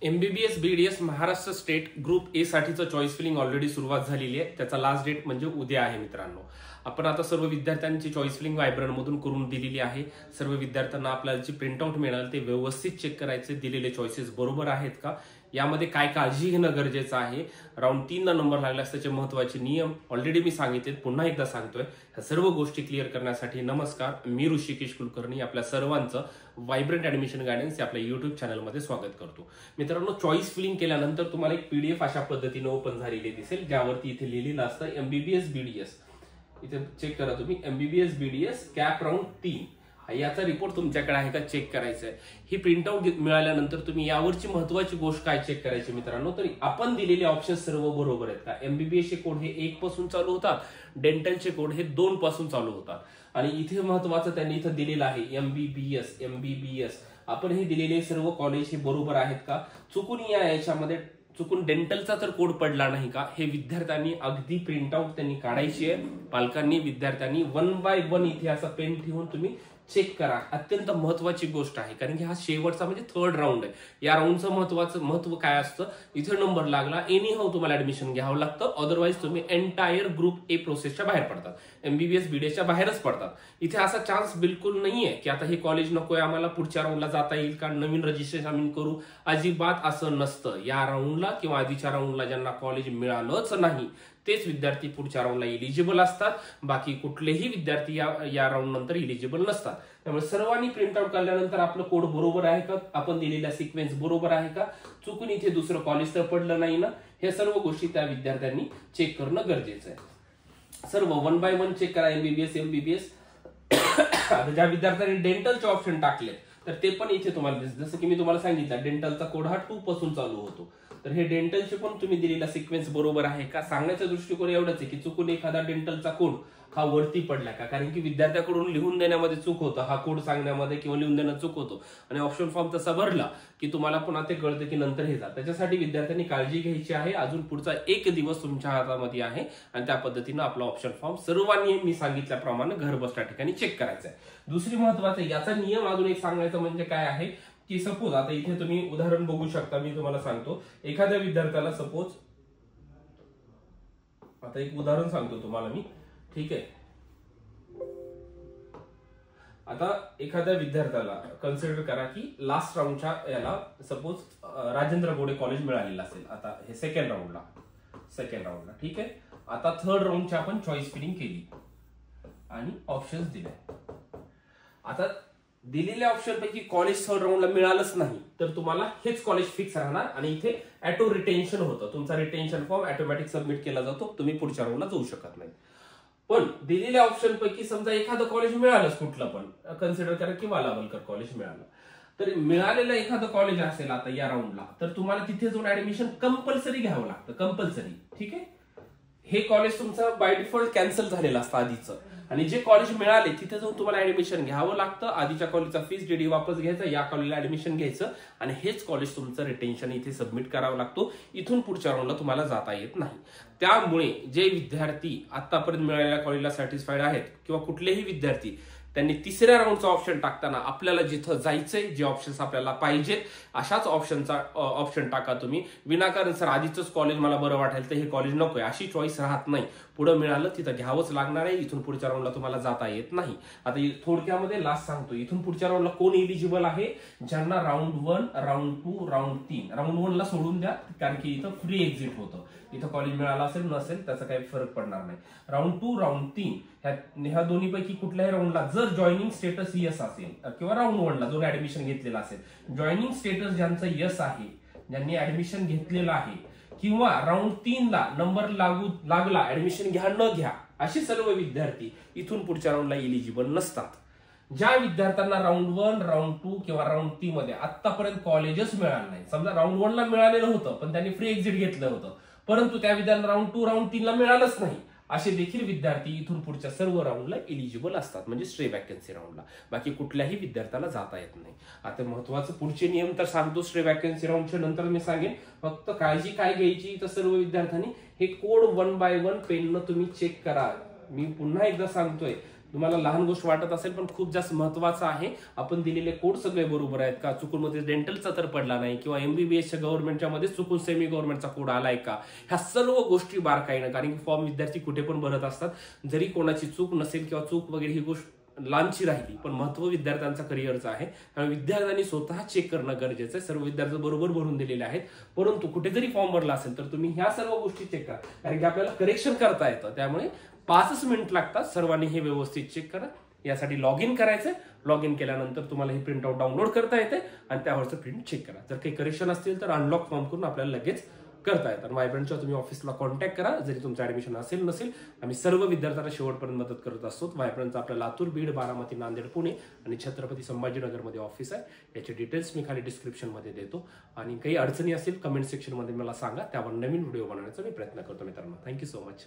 MBBS BDS Maharashtra state group A साठीचं choice filling already सुरुवात झालेली आहे. त्याचा लास्ट डेट म्हणजे उद्या आहे मित्रांनो. आपण आता सर्व विद्यार्थ्यांची चॉईस फिलिंग व्हायब्रंट मधून करून दिलेली आहे. सर्व विद्यार्थ्यांना आपल्याला जी प्रिंटआउट मिळाल ते व्यवस्थित चेक करायचे, दिलेले चॉईसेस बरोबर आहेत का, यामध्ये काय काळजी घेणं गरजेचं आहे. राऊंड 3 ला नंबर लागल्यास त्याचे महत्त्वाचे नियम ऑलरेडी मी सांगितलेत, पुन्हा एकदा सांगतोय. ह्या सर्व गोष्टी क्लिअर करण्यासाठी नमस्कार, मी ऋषिकेश कुलकर्णी आपल्या सर्वांचं व्हायब्रंट ऍडमिशन गायडन्स या आपल्या युट्यूब चॅनलमध्ये स्वागत करतो. मित्रांनो, चॉईस फिलिंग केल्यानंतर तुम्हाला एक पीडीएफ अशा पद्धतीने ओपन झालेली दिसेल, ज्यावरती इथे लिहिलेलं असतं MBBS BDS. इथे चेक करा तुम्ही, MBBS BDS कॅप राऊंड 3 याचा रिपोर्ट तुमच्याकडे आहे का चेक करायचा आहे. ही प्रिंटआउट मिळाल्यानंतर तुम्ही यावरची महत्वाची गोष्ट काय चेक करायची मित्रांनो, तर आपण दिलेले ऑप्शन सर्व बरोबर आहेत का. MBBS चे कोड हे 1 पासून चालू होतात, डेंटलचे कोड हे 2 पासून चालू होतात. आणि इथे महत्वाचं त्यांनी इथं दिलेलं आहे MBBS. आपण हे दिलेले सर्व कॉलेज हे बरोबर आहेत का. चुकून याच्यामध्ये चुकून डेंटलचा तर कोड पडला नाही का, हे विद्यार्थ्यांनी अगदी प्रिंटआउट त्यांनी काढायची आहे. पालकांनी विद्यार्थ्यांनी 1 बाय 1 इथे असा पेन ठेवून तुम्ही चेक करा. अत्यंत महत्वाची गोष्ट आहे, कारण की हा शेवटचा म्हणजे 3rd राऊंड आहे. या राऊंडचं महत्व काय असतं, इथे नंबर लागला एनी हाऊ तुम्हाला ऍडमिशन घ्यावं लागतं, अदरवाईज तुम्ही एंटायर ग्रुप ए प्रोसेसच्या बाहेर पडतात, MBBS BDS च्या बाहेरच पडतात. इथे असा चान्स बिलकुल नाहीये की आता हे कॉलेज नकोय आम्हाला, पुढच्या राऊंडला जाता येईल का, नवीन रजिस्ट्रेशन आम्ही करू. अजिबात असं नसतं. या राऊंडला किंवा आधीच्या राऊंडला ज्यांना कॉलेज मिळालंच नाही तेच विद्यार्थी पुढच्या राऊंडला इलिजिबल असतात. बाकी कुठलेही विद्यार्थी या राऊंड नंतर इलिजिबल नसतात. त्यामुळे सर्वांनी प्रिंटआउट काढल्यानंतर आपलं कोड बरोबर आहे का, आपण दिलेला सिक्वेन्स बरोबर आहे का, चुकून इथे दुसरं कॉलेज तर पडलं नाही ना, हे सर्व गोष्टी त्या विद्यार्थ्यांनी चेक करणं गरजेचं आहे. सर्व 1 बाय 1 चेक करा. MBBS आता ज्या विद्यार्थ्यांनी डेंटलचे ऑप्शन टाकले तर ते पण इथे तुम्हाला दिसतं. जसं की मी तुम्हाला सांगितलं, डेंटलचा कोड हा 2 पासून चालू होतो. तर हे डेंटलचे पण तुम्ही दिलेला सिक्वेन्स बरोबर आहे का. सांगण्याचा दृष्टिकोन एवढाच आहे की चुकून एखादा डेंटलचा कोड हा वरती पडला का, कारण की विद्यार्थ्याकडून लिहून देण्यामध्ये चूक होतं, हा कोड सांगण्यामध्ये किंवा लिहून देण्यात चूक होतो. आणि ऑप्शन फॉर्म तसा भरला की तुम्हाला पुन्हा ते कळतं की नंतर हे जा. त्याच्यासाठी विद्यार्थ्यांनी काळजी घ्यायची आहे. अजून पुढचा 1 दिवस तुमच्या हातामध्ये आहे आणि त्या पद्धतीनं आपला ऑप्शन फॉर्म सर्वांनी मी सांगितल्याप्रमाणे घर बसल्या ठिकाणी चेक करायचा आहे. दुसरी महत्वाचं याचा नियम अजून एक सांगायचं म्हणजे काय आहे की सपोज आता इथे तुम्ही उदाहरण बघू शकता, मी तुम्हाला सांगतो. एखाद्या विद्यार्थ्याला सपोज आता एक उदाहरण सांगतो तुम्हाला मी, ठीक आहे. आता एखाद्या विद्यार्थ्याला कन्सिडर करा की लास्ट राऊंडच्या याला सपोज राजेंद्र गोडे कॉलेज मिळालेलं असेल. आता हे सेकंड राऊंडला ठीक आहे. आता 3rd राऊंडची आपण चॉईस फिलिंग केली आणि ऑप्शन्स दिले. आता दिलेल्या ऑप्शन पैकी कॉलेज 3rd राऊंडला मिळालंच नाही तर तुम्हाला हेच कॉलेज फिक्स राहणार आणि इथे ऑटो रिटेन्शन होतं. तुमचा रिटेन्शन फॉर्म ऑटोमॅटिक सबमिट केला जातो, तुम्ही पुढच्या राऊंडला जाऊ शकत नाही. पण दिलेल्या ऑप्शन पैकी समजा एखादं कॉलेज मिळालंच, कुठलं पण कन्सिडर करा की वालावलकर कॉलेज मिळालं, तर मिळालेलं एखादं कॉलेज असेल आता या राऊंडला, तर तुम्हाला तिथे जाऊन ऍडमिशन कंपल्सरी घ्यावं लागतं, कंपल्सरी. ठीक आहे. हे कॉलेज तुमचं बाय डिफॉल्ट कॅन्सल झालेलं असतं आधीचं, आणि जे कॉलेज मिळाले तिथे जाऊन तुम्हाला ऍडमिशन घ्यावं लागतं. आधीच्या कॉलेजचा फीस डीडी वापस घ्यायचा, या कॉलेजला ऍडमिशन घ्यायचं आणि हेच कॉलेज तुमचं रिटेन्शन इथे सबमिट करावं लागतो. इथून पुढच्या राऊंडला तुम्हाला जाता येत नाही. त्यामुळे जे विद्यार्थी आतापर्यंत मिळालेल्या कॉलेजला सॅटिस्फाईड आहेत किंवा कुठलेही विद्यार्थी, त्यांनी 3ऱ्या राऊंडचा ऑप्शन टाकताना आपल्याला जिथं जायचंय, जे ऑप्शन्स आपल्याला पाहिजेत अशाच ऑप्शन टाका तुम्ही. विनाकारण सर आधीच कॉलेज मला बरं वाटेल तर हे कॉलेज नकोय अशी चॉईस राहत नाही. पुढे मिळालं तिथं घ्यावंच लागणार आहे. इथून पुढच्या राऊंडला तुम्हाला जाता येत नाही. आता थोडक्यामध्ये लास्ट सांगतो, इथून पुढच्या राऊंडला कोण एलिजिबल आहे, ज्यांना राऊंड 1, राऊंड 2, राऊंड 3, राऊंड 1 ला सोडून द्या कारण की इथं फ्री एक्झिट होतं. इथं कॉलेज मिळालं असेल नसेल त्याचा काही फरक पडणार नाही. राऊंड 2, राऊंड 3 ह्या दोन्हीपैकी कुठल्याही राऊंडला जर जॉईनिंग स्टेटस यस असेल किंवा राऊंड 1 ला जो ऍडमिशन घेतलेला असेल, जॉईनिंग स्टेटस ज्यांचं यस आहे, ज्यांनी ऍडमिशन घेतलेलं आहे, किंवा राऊंड 3 ला नंबर लागला ऍडमिशन घ्या न घ्या, असे सर्व विद्यार्थी इथून पुढच्या राऊंडला इलिजिबल नसतात. ज्या विद्यार्थ्यांना राऊंड 1, राऊंड 2 किंवा राऊंड 3 मध्ये आतापर्यंत कॉलेजच मिळालं नाही, समजा राऊंड 1 ला मिळालेलं होतं पण त्यांनी फ्री एक्झिट घेतलं होतं, परंतु त्या विद्यार्थ्यांना राऊंड 2, राऊंड 3 ला मिळालंच नाही, असे देखील विद्यार्थी इथून पुढच्या सर्व राऊंडला इलिजिबल असतात, म्हणजे स्ट्रे वॅकन्सी राऊंडला. बाकी कुठल्याही विद्यार्थ्याला जाता येत नाही. आता महत्वाचं पुढचे नियम तर सांगतो स्ट्रे वॅकन्सी राऊंडच्या नंतर मी सांगेन. फक्त काळजी काय घ्यायची तर सर्व विद्यार्थ्यांनी हे कोड 1 बाय 1 पेननं तुम्ही चेक करा. मी पुन्हा एकदा सांगतोय तुम्हाला लहान गोष्ट वाटत असेल पण खूप जास्त महत्वाचं आहे. आपण दिलेले कोड सगळे बरोबर आहेत का, चुकून मध्ये डेंटलचा तर पडला नाही किंवा MBBSच्या गव्हर्नमेंटच्या मध्ये चुकून सेमी गव्हर्नमेंटचा कोड आलाय का, ह्या सर्व गोष्टी बारकाईनं, कारण की फॉर्म विद्यार्थी कुठे पण भरत असतात. जरी कोणाची चूक नसेल किंवा चूक वगैरे ही गोष्ट लांबची राहिली, पण महत्व विद्यार्थ्यांचा करिअरचं आहे. त्यामुळे विद्यार्थ्यांनी स्वतः चेक करणं गरजेचं आहे. सर्व विद्यार्थी बरोबर भरून दिलेले आहेत, परंतु कुठे जरी फॉर्म भरला असेल तर तुम्ही ह्या सर्व गोष्टी चेक करा, कारण की आपल्याला करेक्शन करता येतं. त्यामुळे 5 मिनिट लागतात. सर्वांनी हे व्यवस्थित चेक करा. यासाठी लॉग इन करायचंय. लॉग इन केल्यानंतर तुम्हाला ही प्रिंटआउट डाउनलोड करता येते आणि त्यावरचं प्रिंट चेक करा. जर काही करेक्शन असतील तर अनलॉक फॉर्म करून आपल्याला लगेच करता येतात. व्हायब्रंटच्या तुम्ही ऑफिसला कॉन्टॅक्ट करा, जरी तुमचं ऍडमिशन असेल नसेल. आम्ही सर्व विद्यार्थ्यांना शेवटपर्यंत मदत करत असतो. व्हायब्रंटचं आपल्या लातूर, बीड, बारामती, नांदेड, पुणे आणि छत्रपती संभाजीनगरमध्ये ऑफिस आहे. याचे डिटेल्स मी खाली डिस्क्रिप्शनमध्ये देतो. आणि काही अडचणी असतील कमेंट सेक्शनमध्ये मला सांगा, त्यावर नवीन व्हिडिओ बनवण्याचा मी प्रयत्न करतो मित्रांनो. Thank you so much.